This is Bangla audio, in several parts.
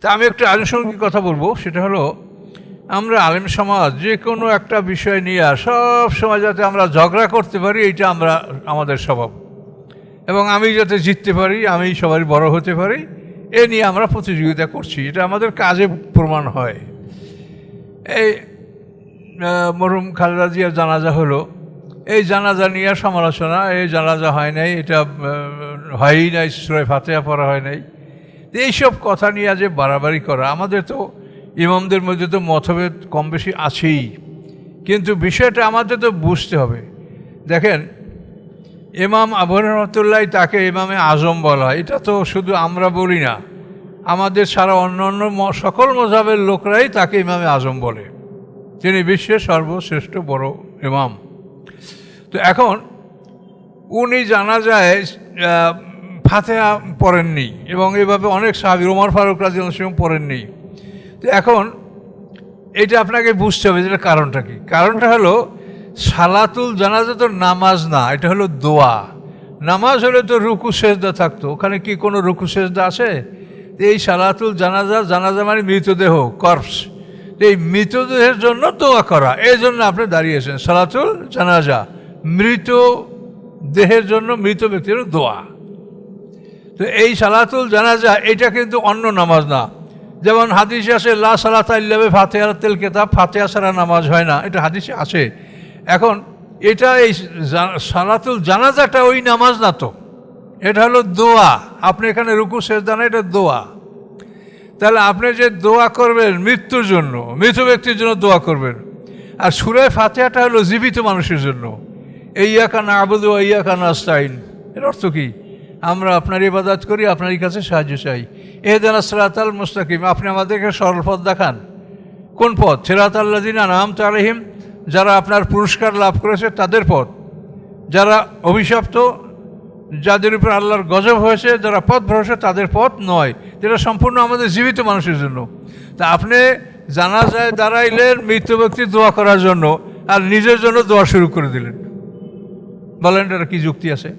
তা আমি একটা আনুষঙ্গিক কথা বলবো, সেটা হলো আমরা আলেম সমাজ যে কোনো একটা বিষয় নিয়ে সব সময় যাতে আমরা ঝগড়া করতে পারি, এইটা আমাদের স্বভাব। এবং আমি যাতে জিততে পারি, আমি সবারই বড় হতে পারি, এ নিয়ে আমরা প্রতিযোগিতা করছি, এটা আমাদের কাজে প্রমাণ হয়। এই মরহুম খালেদা জিয়ার জানাজা হলো, এই জানাজা নিয়ে সমালোচনা, এই জানাজা হয় নাই, এটা হয়ই নাই, সূরা ফাতিহা পড়া হয় নাই, এইসব কথা নিয়ে যে বাড়াবাড়ি করা। আমাদের তো ইমামদের মধ্যে তো মতভেদ কম বেশি আছেই, কিন্তু বিষয়টা আমাদের তো বুঝতে হবে। দেখেন, ইমাম আবু হানিফা রহমাতুল্লাহ তাকে ইমামে আজম বলা হয়, এটা তো শুধু আমরা বলি না, আমাদের সারা অন্য সকল মযহাবের লোকরাই তাকে ইমামে আজম বলে। তিনি বিশ্বের সর্বশ্রেষ্ঠ বড় ইমাম। তো এখন উনি জানা যায় ফাতিহা পড়েননি, এবং এইভাবে অনেক সাহাবী, ওমর ফারুক রাদিয়াল্লাহু আনহু পড়েননি। তো এখন এটা আপনাকে বুঝতে হবে যেটা কারণটা কি। কারণটা হলো সালাতুল জানাজা তো নামাজ না, এটা হলো দোয়া। নামাজ হলে তো রুকু সেজদা থাকতো, ওখানে কি কোনো রুকু সেজদা আছে? এই সালাতুল জানাজা, জানাজা মানে মৃতদেহ, কর্পস, এই মৃতদেহের জন্য দোয়া করা, এই জন্য আপনি দাঁড়িয়েছেন। সালাতুল জানাজা মৃত দেহের জন্য, মৃত ব্যক্তির দোয়া। তো এই সালাতুল জানাজা এটা কিন্তু অন্য নামাজ না। যেমন হাদিসে আছে লা সালাতা ইল্লা বিফাতিহাতিল কিতাব, ফাতিহা ছাড়া নামাজ হয় না, এটা হাদিসে আছে। এখন এটা এই সালাতুল জানাজাটা ওই নামাজ না তো, এটা হলো দোয়া। আপনি এখানে রুকু সেজদা না, এটা দোয়া। তাহলে আপনি যে দোয়া করবেন মৃত্যুর জন্য, মৃত ব্যক্তির জন্য দোয়া করবেন। আর সূরা ফাতিহাটা হলো জীবিত মানুষের জন্য। ইয়্যাকা না'বুদু ওয়া ইয়্যাকা নাস্তাইন, এর অর্থ কি? আমরা আপনার ইবাদত করি, আপনারই কাছে সাহায্য চাই। ইহদিনাস সিরাতাল মুস্তাকিম, আপনি আমাদেরকে সরল পথ দেখান। কোন পথ? সিরাতাল লাযিনা আন'আমতা আলাইহিম, যারা আপনার পুরস্কার লাভ করেছে তাদের পথ। যারা অভিশপ্ত, যাদের উপর আল্লাহর গজব হয়েছে, যারা পথ ভ্রষ্ট, তাদের পথ নয়। যেটা সম্পূর্ণ আমাদের জীবিত মানুষের জন্য। তা আপনি জানাজায় দাঁড়াইলেন মৃত ব্যক্তির দোয়া করার জন্য, আর নিজের জন্য দোয়া শুরু করে দিলেন। বলেন এটা কি যুক্তি আছে?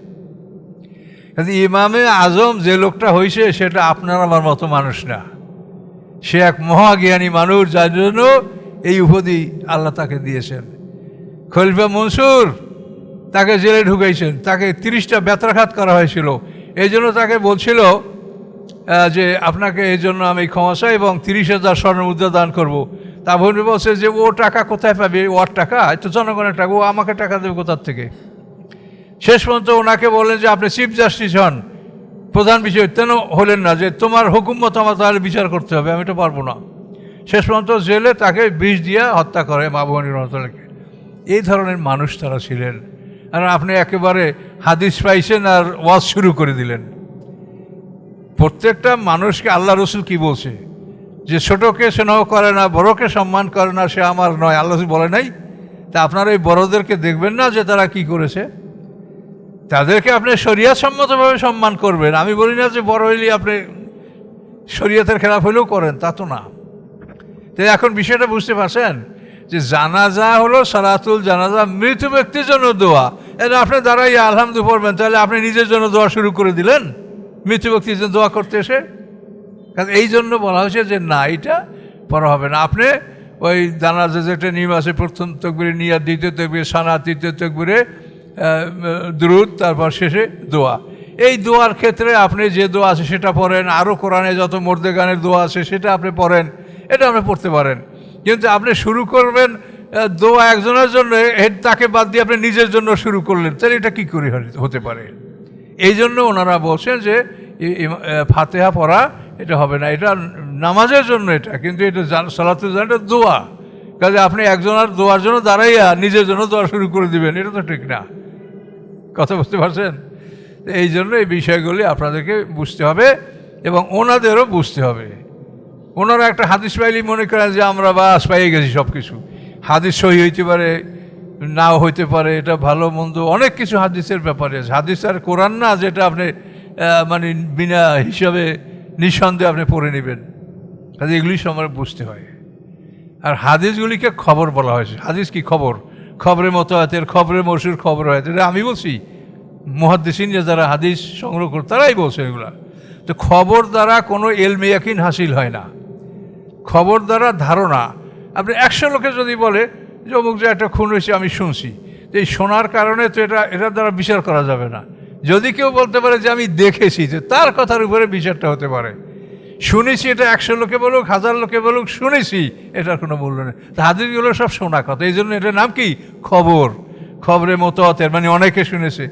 ইমামে আজম যে লোকটা হয়েছে সেটা আপনার আমার মতো মানুষ না, সে এক মহাজ্ঞানী মানুষ, যার জন্য এই উপাধি আল্লাহ তাকে দিয়েছেন। খলিফা মনসুর তাকে জেলে ঢুকাইছেন, তাকে 30টা বেত্রাঘাত করা হয়েছিল। এই জন্য তাকে বলছিল যে আপনাকে এই জন্য আমি ক্ষমা চাই এবং 30,000 স্বর্ণ মুদ্রা দান করবো। তা বলবে, বলছে যে ও টাকা কোথায় পাবে? ওর টাকা, এত জনগণের টাকা, ও আমাকে টাকা দেবে কোথার থেকে? শেষ পর্যন্ত ওনাকে বললেন যে আপনি চিফ জাস্টিস হন, প্রধান বিচারপতি কেন হলেন না? যে তোমার হুকুম মতো আমার তাহলে বিচার করতে হবে, আমি তো পারবো না। শেষ পর্যন্ত জেলে তাকে বিষ দিয়ে হত্যা করে আবু হানিফা রহমাতুল্লাহকে। এই ধরনের মানুষ তারা ছিলেন। আর আপনি একেবারে হাদিস পাইছেন আর ওয়াজ শুরু করে দিলেন। প্রত্যেকটা মানুষকে আল্লাহ রসুল কি বলছে? যে ছোটকে স্নেহ করে না, বড়কে সম্মান করে না, সে আমার নয়। আল্লাহ রসুল বলে নাই? তা আপনারা এই বড়দেরকে দেখবেন না যে তারা কি করেছে? তাদেরকে আপনি শরিয়ত সম্মতভাবে সম্মান করবেন। আমি বলি না যে বড় হইলে আপনি শরিয়তের খেলাফ হইলেও করেন, তা তো না। তো এখন বিষয়টা বুঝতে পারছেন যে জানাজা হলো সালাতুল জানাজা, মৃত ব্যক্তির জন্য দোয়া। এটা আপনি দাঁড়াই আলহামদু পড়বেন, তাহলে আপনি নিজের জন্য দোয়া শুরু করে দিলেন মৃত ব্যক্তির জন্য দোয়া করতে এসে। কারণ এই জন্য বলা হয়েছে যে না, এটা পড়া হবে না। আপনি ওই জানাজা যেটা নিয়ম আছে, প্রথম তাকবীরে নিয়াত, দ্বিতীয় তাকবীরে সানাত, তৃতীয় তাকবীরে দুরূদ, তারপর শেষে দোয়া। এই দোয়ার ক্ষেত্রে আপনি যে দোয়া আছে সেটা পড়েন, আরও কোরআনে যত মর্দে গানের দোয়া আছে সেটা আপনি পড়েন, এটা আপনি পড়তে পারেন। কিন্তু আপনি শুরু করবেন দোয়া একজনের জন্য, তাকে বাদ দিয়ে আপনি নিজের জন্য শুরু করলেন, তাহলে এটা কী করে হতে পারে? এই জন্য ওনারা বলছেন যে ফাতিহা পড়া এটা হবে না, এটা নামাজের জন্য এটা, কিন্তু এটা সালাতুল জানাজা, এটা দোয়া। কাজে আপনি একজনের দোয়ার জন্য দাঁড়াইয়া নিজের জন্য দোয়া শুরু করে দিবেন, এটা তো ঠিক না। কথা বুঝতে পারছেন? এই জন্য এই বিষয়গুলি আপনাদেরকে বুঝতে হবে এবং ওনাদেরও বুঝতে হবে। ওনারা একটা হাদিস পাইলেই মনে করেন যে আমরা বাস পাইয়ে গেছি সব কিছু। হাদিস সহি হইতে পারে, নাও হইতে পারে, এটা ভালো মন্দ অনেক কিছু হাদিসের ব্যাপারে আছে। হাদিস আর কোরআন না যেটা আপনি মানে বিনা হিসাবে নিঃসন্দেহে আপনি পড়ে নেবেন। কাজে এগুলি সময় বুঝতে হয়। আর হাদিসগুলিকে খবর বলা হয়েছে। হাদিস কি? খবর। খবরের মতো হাতের, খবরের মশুর, খবর হয়, এটা আমি বলছি? মুহাদ্দিসিন যারা হাদিস সংগ্রহ করে তারাই বলছে এগুলা। তো খবর দ্বারা কোনো এলমে ইয়াকিন হাসিল হয় না, খবর দ্বারা ধারণা। আপনি 100 লোকে যদি বলে যে অমুক যে একটা খুন হয়েছে আমি শুনছি, তো এই শোনার কারণে তো এটার দ্বারা বিচার করা যাবে না। যদি কেউ বলতে পারে যে আমি দেখেছি, যে তার কথার উপরে বিচারটা হতে পারে। শুনেছি এটা 100 লোকে বলুক, 1000 লোকে বলুক, শুনেছি, এটার কোনো মূল্য নেই। তা হাদিসগুলো সব শোনা কথা, এই জন্য এটার নাম কি? খবর। খবরে মতওয়াতের মানে অনেকে শুনেছে।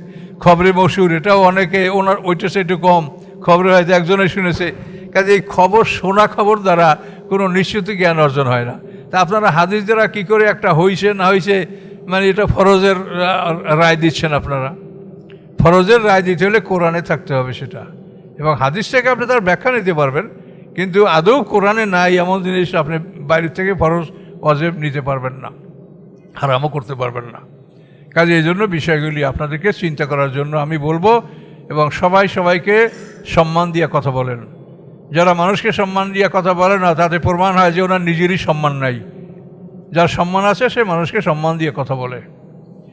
খবরে মশহুর, এটাও অনেকে, ওনার ওইটা সেটু কম, খবরে হয়তো একজনে শুনেছে। কাজে এই খবর, শোনা খবর দ্বারা কোনো নিশ্চিত জ্ঞান অর্জন হয় না। তা আপনারা হাদিস দ্বারা কী করে একটা হইছে না হইছে, মানে এটা ফরজের রায় দিচ্ছেন আপনারা। ফরজের রায় দিতে হলে কোরআনে থাকতে হবে সেটা, এবং হাদিস থেকে আপনি তার ব্যাখ্যা নিতে পারবেন, কিন্তু আদৌ কোরআনে নাই এমন জিনিস আপনি বাইরে থেকে ফরজ ওয়াজিব নিতে পারবেন না, হারামও করতে পারবেন না। কাজে এই জন্য বিষয়গুলি আপনাদেরকে চিন্তা করার জন্য আমি বলবো, এবং সবাই সবাইকে সম্মান দিয়ে কথা বলেন। যারা মানুষকে সম্মান দিয়ে কথা বলে না, তাতে প্রমাণ হয় যে ওনার নিজেরই সম্মান নাই। যার সম্মান আছে সে মানুষকে সম্মান দিয়ে কথা বলে।